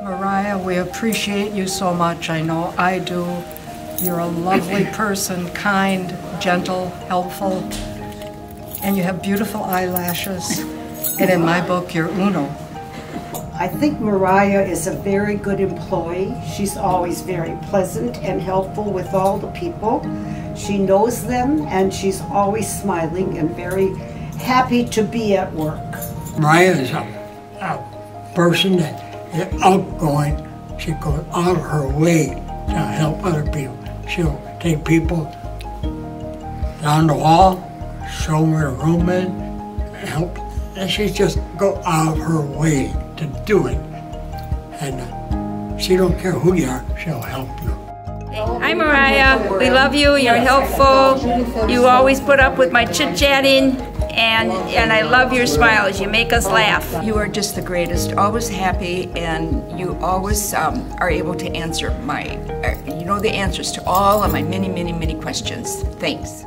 Mariah, we appreciate you so much. I know I do. You're a lovely person, kind, gentle, helpful, and you have beautiful eyelashes. And in my book, you're uno. I think Mariah is a very good employee. She's always very pleasant and helpful with all the people. She knows them, and she's always smiling and very happy to be at work. Mariah is a person that is outgoing. She goes out of her way to help other people. She'll take people down the hall, show them where the room is, help. And she just go out of her way to do it. And she don't care who you are, she'll help you. Hi Mariah, we love you, you're helpful, you always put up with my chit-chatting, and I love your smiles, you make us laugh. You are just the greatest, always happy, and you always are able to answer you know the answers to all of my many questions. Thanks.